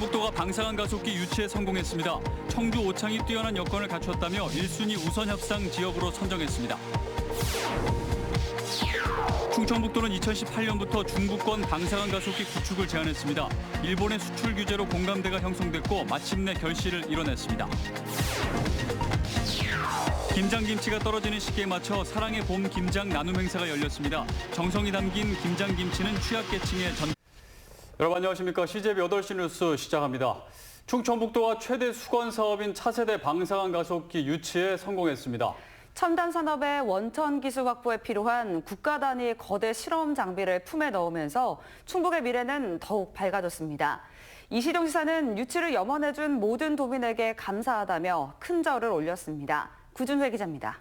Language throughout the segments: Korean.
충청북도가 방사능 가속기 유치에 성공했습니다. 청주 오창이 뛰어난 여건을 갖췄다며 1순위 우선 협상 지역으로 선정했습니다. 충청북도는 2018년부터 중부권 방사능 가속기 구축을 제안했습니다. 일본의 수출 규제로 공감대가 형성됐고 마침내 결실을 이뤄냈습니다. 김장김치가 떨어지는 시기에 맞춰 사랑의 봄 김장 나눔 행사가 열렸습니다. 정성이 담긴 김장김치는 취약계층의 전... 여러분 안녕하십니까. CJB 8시 뉴스 시작합니다. 충청북도가 최대 수건 사업인 차세대 방사능 가속기 유치에 성공했습니다. 첨단 산업의 원천 기술 확보에 필요한 국가 단위 거대 실험 장비를 품에 넣으면서 충북의 미래는 더욱 밝아졌습니다. 이시정 지사는 유치를 염원해준 모든 도민에게 감사하다며 큰 절을 올렸습니다. 구준회 기자입니다.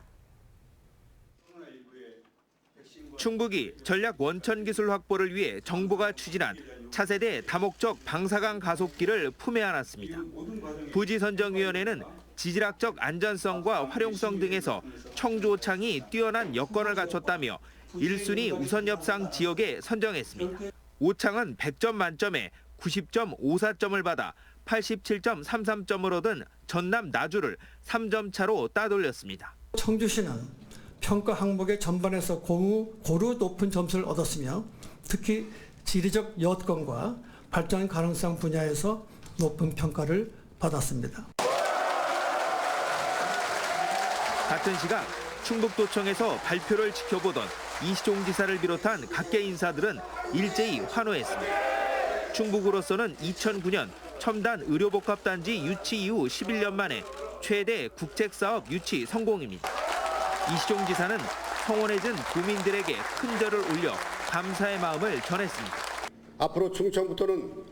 충북이 전략 원천 기술 확보를 위해 정부가 추진한 차세대 다목적 방사강 가속기를 품에 안았습니다. 부지선정위원회는 지질학적 안전성과 활용성 등에서 청주 오창이 뛰어난 여건을 갖췄다며 1순위 우선협상 지역에 선정했습니다. 오창은 100점 만점에 90.54점을 받아 87.33점을 얻은 전남 나주를 3점 차로 따돌렸습니다. 청주시는 평가 항목의 전반에서 고루 높은 점수를 얻었으며 특히 지리적 여건과 발전 가능성 분야에서 높은 평가를 받았습니다. 같은 시각 충북도청에서 발표를 지켜보던 이시종 지사를 비롯한 각계 인사들은 일제히 환호했습니다. 충북으로서는 2009년 첨단 의료복합단지 유치 이후 11년 만에 최대 국책사업 유치 성공입니다. 이시종 지사는 성원해준 도민들에게 큰 절을 올려 감사의 마음을 전했습니다. 앞으로 충청북도는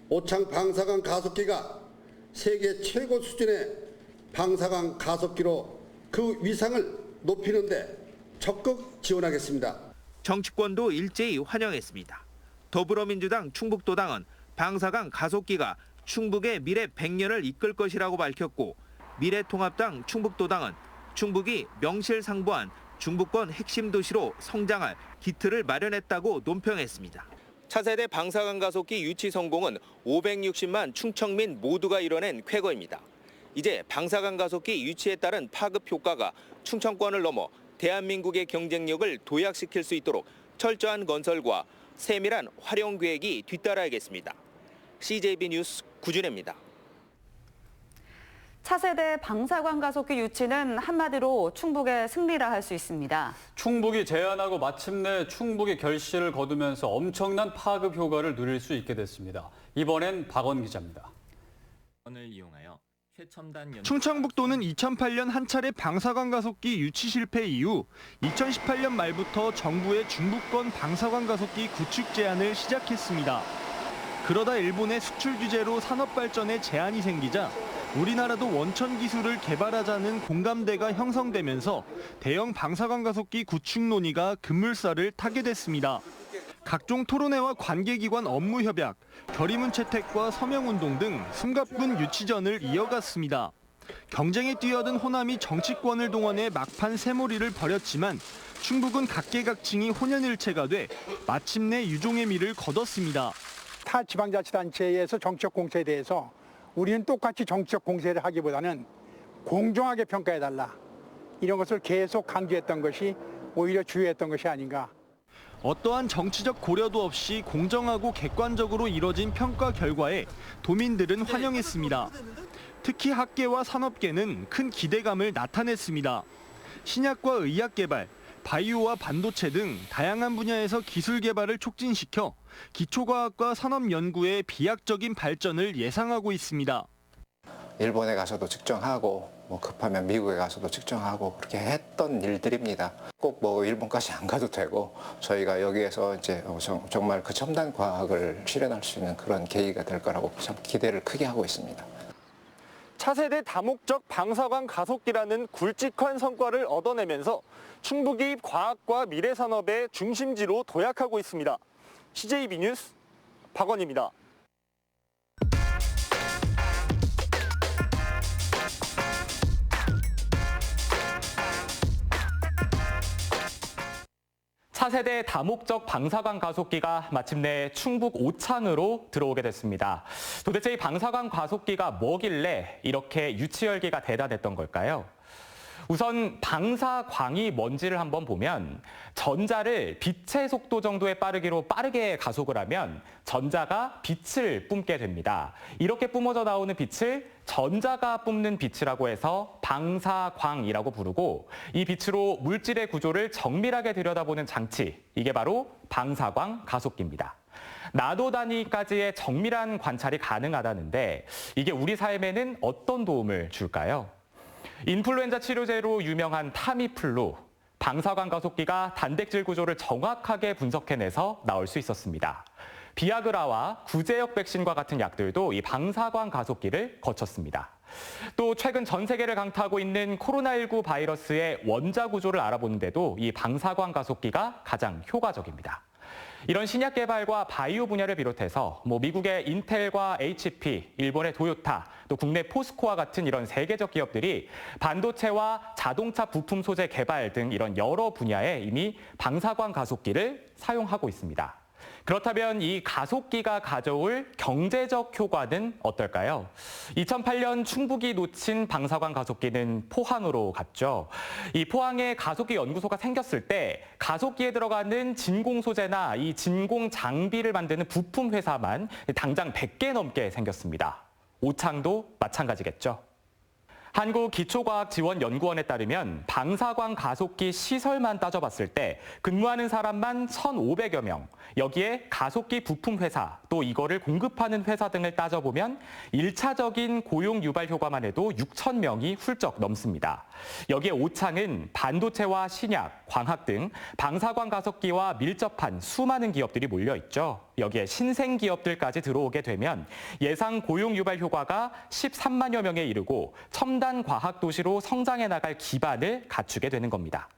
오창 방사강 가속기가 세계 최고 수준의 방사강 가속기로 그 위상을 높이는 데 적극 지원하겠습니다. 정치권도 일제히 환영했습니다. 더불어민주당 충북도당은 방사강 가속기가 충북의 미래 100년을 이끌 것이라고 밝혔고 미래통합당 충북도당은 충북이 명실상부한 중부권 핵심 도시로 성장할 기틀을 마련했다고 논평했습니다. 차세대 방사강 가속기 유치 성공은 560만 충청민 모두가 이뤄낸 쾌거입니다. 이제 방사강 가속기 유치에 따른 파급 효과가 충청권을 넘어 대한민국의 경쟁력을 도약시킬 수 있도록 철저한 건설과 세밀한 활용 계획이 뒤따라야겠습니다. CJB 뉴스 구준혜입니다. 차세대 방사능 가속기 유치는 한마디로 충북의 승리라 할 수 있습니다. 충북이 제안하고 마침내 충북이 결실을 거두면서 엄청난 파급 효과를 누릴 수 있게 됐습니다. 이번엔 박원 기자입니다. 충청북도는 2008년 한 차례 방사능 가속기 유치 실패 이후 2018년 말부터 정부의 중부권 방사능 가속기 구축 제안을 시작했습니다. 그러다 일본의 수출 규제로 산업 발전에 제한이 생기자 우리나라도 원천 기술을 개발하자는 공감대가 형성되면서 대형 방사능 가속기 구축 논의가 급물살을 타게 됐습니다. 각종 토론회와 관계기관 업무 협약, 결의문 채택과 서명운동 등 숨가쁜 유치전을 이어갔습니다. 경쟁에 뛰어든 호남이 정치권을 동원해 막판 새몰이를 벌였지만 충북은 각계각층이 혼연일체가 돼 마침내 유종의 미를 거뒀습니다. 타 지방자치단체에서 정치적 공세에 대해서 우리는 똑같이 정치적 공세를 하기보다는 공정하게 평가해달라. 이런 것을 계속 강조했던 것이 오히려 주요했던 것이 아닌가. 어떠한 정치적 고려도 없이 공정하고 객관적으로 이뤄진 평가 결과에 도민들은 환영했습니다. 특히 학계와 산업계는 큰 기대감을 나타냈습니다. 신약과 의약 개발, 바이오와 반도체 등 다양한 분야에서 기술 개발을 촉진시켜 기초과학과 산업 연구의 비약적인 발전을 예상하고 있습니다. 일본에 가서도 측정하고 급하면 미국에 가서도 측정하고 그렇게 했던 일들입니다. 꼭 일본까지 안 가도 되고 저희가 여기에서 이제 정말 그 첨단 과학을 실현할 수 있는 그런 계기가 될 거라고 참 기대를 크게 하고 있습니다. 차세대 다목적 방사능 가속기라는 굵직한 성과를 얻어내면서 충북이 과학과 미래산업의 중심지로 도약하고 있습니다. CJB 뉴스 박원입니다. 차세대 다목적 방사능 가속기가 마침내 충북 오창으로 들어오게 됐습니다. 도대체 이 방사광 가속기가 뭐길래 이렇게 유치 열기가 대단했던 걸까요? 우선 방사광이 뭔지를 한번 보면 전자를 빛의 속도 정도의 빠르기로 빠르게 가속을 하면 전자가 빛을 뿜게 됩니다. 이렇게 뿜어져 나오는 빛을 전자가 뿜는 빛이라고 해서 방사광이라고 부르고 이 빛으로 물질의 구조를 정밀하게 들여다보는 장치, 이게 바로 방사광 가속기입니다. 나노 단위까지의 정밀한 관찰이 가능하다는데 이게 우리 삶에는 어떤 도움을 줄까요? 인플루엔자 치료제로 유명한 타미플루, 방사광 가속기가 단백질 구조를 정확하게 분석해내서 나올 수 있었습니다. 비아그라와 구제역 백신과 같은 약들도 이 방사광 가속기를 거쳤습니다. 또 최근 전 세계를 강타하고 있는 코로나19 바이러스의 원자 구조를 알아보는데도 이 방사광 가속기가 가장 효과적입니다. 이런 신약 개발과 바이오 분야를 비롯해서 미국의 인텔과 HP, 일본의 도요타, 또 국내 포스코와 같은 이런 세계적 기업들이 반도체와 자동차 부품 소재 개발 등 이런 여러 분야에 이미 방사광 가속기를 사용하고 있습니다. 그렇다면 이 가속기가 가져올 경제적 효과는 어떨까요? 2008년 충북이 놓친 방사광 가속기는 포항으로 갔죠. 이 포항에 가속기 연구소가 생겼을 때 가속기에 들어가는 진공 소재나 이 진공 장비를 만드는 부품 회사만 당장 100개 넘게 생겼습니다. 오창도 마찬가지겠죠. 한국기초과학지원연구원에 따르면 방사광 가속기 시설만 따져봤을 때 근무하는 사람만 1,500여 명, 여기에 가속기 부품 회사, 또 이거를 공급하는 회사 등을 따져보면 1차적인 고용 유발 효과만 해도 6,000명이 훌쩍 넘습니다. 여기에 오창은 반도체와 신약, 광학 등 방사광 가속기와 밀접한 수많은 기업들이 몰려있죠. 여기에 신생 기업들까지 들어오게 되면 예상 고용 유발 효과가 13만여 명에 이르고 첨단 과학 도시로 성장해 나갈 기반을 갖추게 되는 겁니다.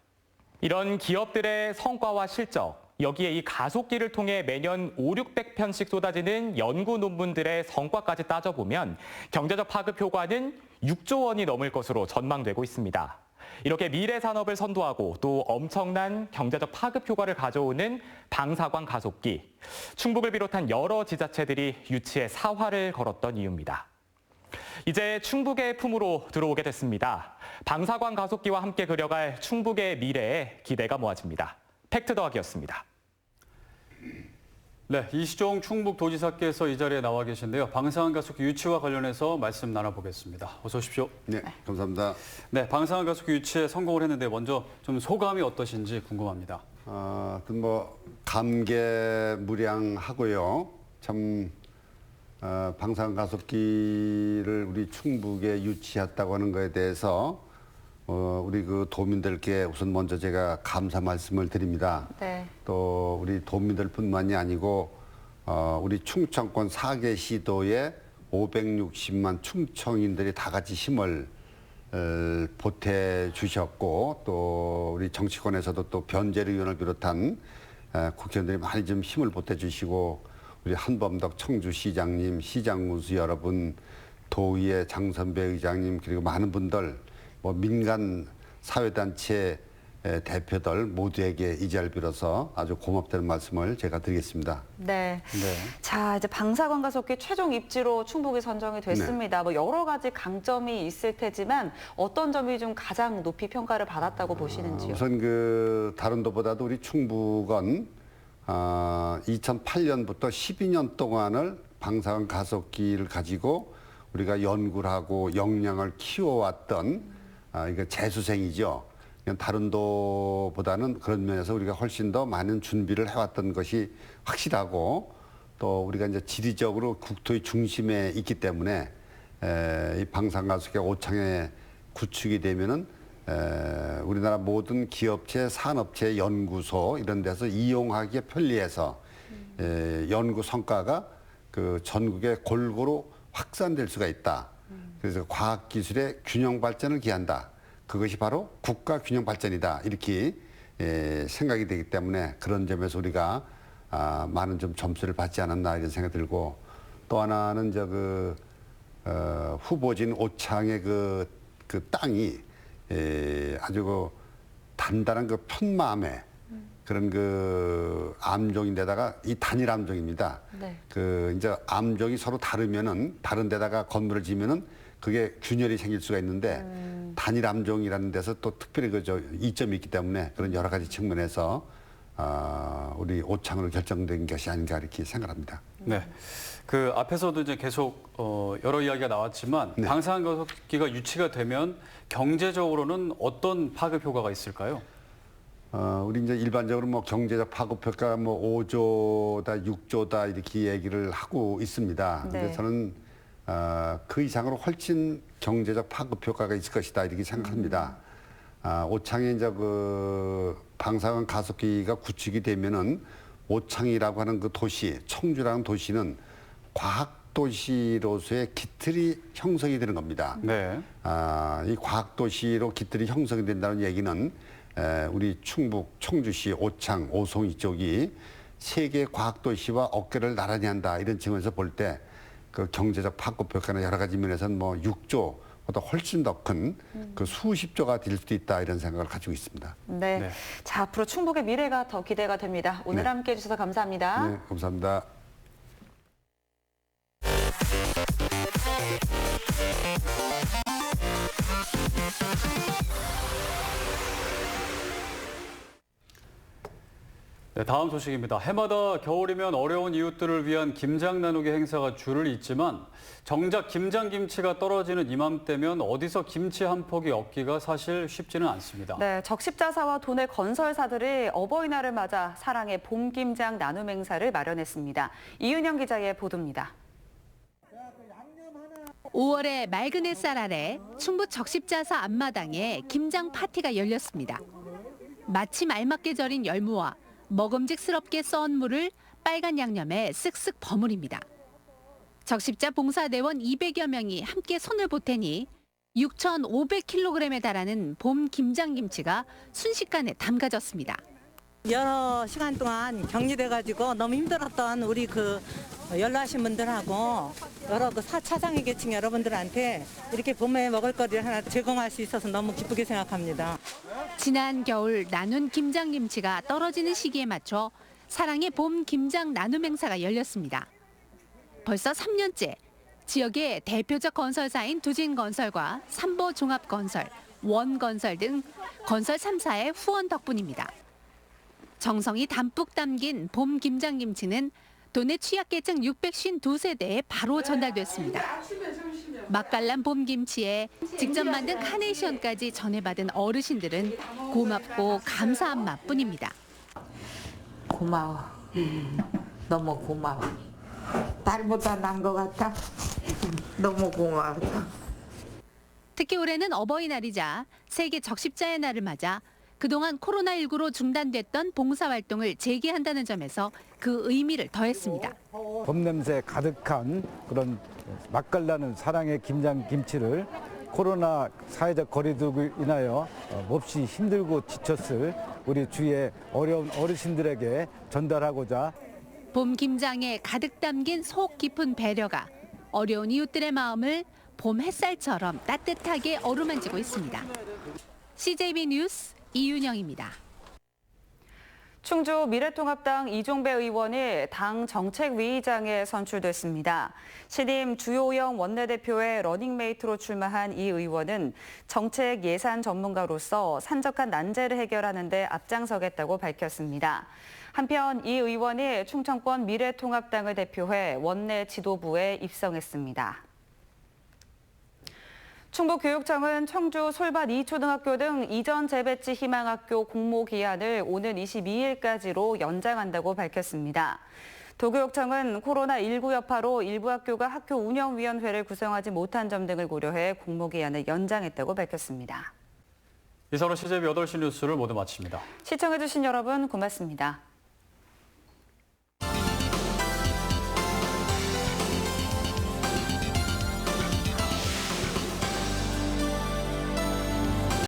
이런 기업들의 성과와 실적, 여기에 이 가속기를 통해 매년 500~600편씩 쏟아지는 연구 논문들의 성과까지 따져보면 경제적 파급 효과는 6조 원이 넘을 것으로 전망되고 있습니다. 이렇게 미래 산업을 선도하고 또 엄청난 경제적 파급 효과를 가져오는 방사광 가속기, 충북을 비롯한 여러 지자체들이 유치에 사활을 걸었던 이유입니다. 이제 충북의 품으로 들어오게 됐습니다. 방사광 가속기와 함께 그려갈 충북의 미래에 기대가 모아집니다. 팩트 더하기였습니다. 네, 이시종 충북도지사께서 이 자리에 나와 계신데요. 방사광 가속기 유치와 관련해서 말씀 나눠보겠습니다. 어서 오십시오. 네, 감사합니다. 네, 방사광 가속기 유치에 성공을 했는데 먼저 좀 소감이 어떠신지 궁금합니다. 감개무량하고요. 참 방사광 가속기를 우리 충북에 유치했다고 하는 것에 대해서 우리 그 도민들께 우선 먼저 제가 감사 말씀을 드립니다. 네. 또 우리 도민들뿐만이 아니고 우리 충청권 4개 시도에 560만 충청인들이 다 같이 힘을 보태 주셨고 또 우리 정치권에서도 또 변재료 의원을 비롯한 국회의원들이 많이 좀 힘을 보태 주시고 우리 한범덕 청주시장님, 시장군수 여러분, 도의회 장선배 의장님 그리고 많은 분들 민간 사회단체 대표들 모두에게 이 자리를 빌어서 아주 고맙다는 말씀을 제가 드리겠습니다. 네. 자, 이제 방사광 가속기 최종 입지로 충북이 선정이 됐습니다. 여러 가지 강점이 있을 테지만 어떤 점이 좀 가장 높이 평가를 받았다고 보시는지요? 우선 그 다른 데보다도 우리 충북은 2008년부터 12년 동안을 방사광 가속기를 가지고 우리가 연구를 하고 역량을 키워왔던 이거 재수생이죠. 다른 도보다는 그런 면에서 우리가 훨씬 더 많은 준비를 해왔던 것이 확실하고 또 우리가 이제 지리적으로 국토의 중심에 있기 때문에 이 방사광가속기가 오창에 구축이 되면은 우리나라 모든 기업체, 산업체, 연구소 이런 데서 이용하기에 편리해서 연구 성과가 그 전국에 골고루 확산될 수가 있다. 그래서 과학기술의 균형 발전을 기한다. 그것이 바로 국가 균형 발전이다. 이렇게 생각이 되기 때문에 그런 점에서 우리가 많은 좀 점수를 받지 않았나 이런 생각이 들고 또 하나는 후보진 오창의 그 땅이 아주 그 단단한 그 편마음에 그런 그 암종인데다가 이 단일 암종입니다. 네. 그 이제 암종이 서로 다르면은 다른 데다가 건물을 지면은 그게 균열이 생길 수가 있는데 단일 암종이라는 데서 또 특별히 그 이점이 있기 때문에 그런 여러 가지 측면에서 우리 오창으로 결정된 것이 아닌가 이렇게 생각합니다. 네. 그 앞에서도 이제 계속 여러 이야기가 나왔지만 네. 방사능 가속기가 유치가 되면 경제적으로는 어떤 파급 효과가 있을까요? 우리 이제 일반적으로 뭐 경제적 파급 효과 뭐 5조다, 6조다 이렇게 얘기를 하고 있습니다. 근데 네. 저는 그 이상으로 훨씬 경제적 파급 효과가 있을 것이다 이렇게 생각합니다. 오창에 이제 그 방사능 가속기가 구축이 되면은 오창이라고 하는 그 도시, 청주라는 도시는 과학 도시로서의 기틀이 형성이 되는 겁니다. 네. 이 과학 도시로 기틀이 형성이 된다는 얘기는 우리 충북, 청주시, 오창, 오송 이쪽이 세계 과학 도시와 어깨를 나란히 한다 이런 측면에서 볼 때 그 경제적 파급 효과나 여러 가지 면에서는 뭐 6조보다 훨씬 더 큰 그 수십조가 될 수도 있다 이런 생각을 가지고 있습니다. 네. 네. 자, 앞으로 충북의 미래가 더 기대가 됩니다. 오늘 네. 함께해 주셔서 감사합니다. 네, 감사합니다. 네, 다음 소식입니다. 해마다 겨울이면 어려운 이웃들을 위한 김장 나누기 행사가 줄을 잇지만 정작 김장김치가 떨어지는 이맘때면 어디서 김치 한 포기 얻기가 사실 쉽지는 않습니다. 네, 적십자사와 도내 건설사들이 어버이날을 맞아 사랑의 봄 김장 나눔 행사를 마련했습니다. 이윤영 기자의 보도입니다. 5월에 맑은 햇살 아래 충북 적십자사 앞마당에 김장 파티가 열렸습니다. 마침 알맞게 절인 열무와 먹음직스럽게 써온 물을 빨간 양념에 쓱쓱 버무립니다. 적십자 봉사대원 200여 명이 함께 손을 보태니 6,500kg에 달하는 봄 김장김치가 순식간에 담가졌습니다. 여러 시간 동안 격리돼가지고 너무 힘들었던 우리 그 연로하신 분들하고 여러 그 차상위 계층 여러분들한테 이렇게 봄에 먹을거리를 하나 제공할 수 있어서 너무 기쁘게 생각합니다. 지난 겨울 나눈 김장김치가 떨어지는 시기에 맞춰 사랑의 봄 김장 나눔 행사가 열렸습니다. 벌써 3년째 지역의 대표적 건설사인 두진건설과 삼보종합건설, 원건설 등 건설 3사의 후원 덕분입니다. 정성이 담뿍 담긴 봄 김장김치는 도내 취약계층 652세대에 바로 전달됐습니다. 맛깔난 봄 김치에 직접 만든 카네이션까지 전해받은 어르신들은 고맙고 감사한 맛뿐입니다. 고마워. 너무 고마워. 딸보다 난 것 같아. 너무 고마워. 특히 올해는 어버이날이자 세계 적십자의 날을 맞아 그동안 코로나19로 중단됐던 봉사활동을 재개한다는 점에서 그 의미를 더했습니다. 봄 냄새 가득한 그런 맛깔나는 사랑의 김장김치를 코로나 사회적 거리두기로 인하여 몹시 힘들고 지쳤을 우리 주위의 어려운 어르신들에게 전달하고자 봄 김장에 가득 담긴 속 깊은 배려가 어려운 이웃들의 마음을 봄 햇살처럼 따뜻하게 어루만지고 있습니다. CJB 뉴스 이윤영입니다. 충주 미래통합당 이종배 의원이 당 정책위의장에 선출됐습니다. 신임 주요영 원내대표의 러닝메이트로 출마한 이 의원은 정책 예산 전문가로서 산적한 난제를 해결하는 데 앞장서겠다고 밝혔습니다. 한편 이 의원이 충청권 미래통합당을 대표해 원내 지도부에 입성했습니다. 충북교육청은 청주 솔밭 2초등학교 등 이전 재배치 희망학교 공모 기한을 오는 22일까지로 연장한다고 밝혔습니다. 도교육청은 코로나19 여파로 일부 학교가 학교 운영위원회를 구성하지 못한 점 등을 고려해 공모 기한을 연장했다고 밝혔습니다. 이상으로 CJB 8시 뉴스를 모두 마칩니다. 시청해주신 여러분 고맙습니다.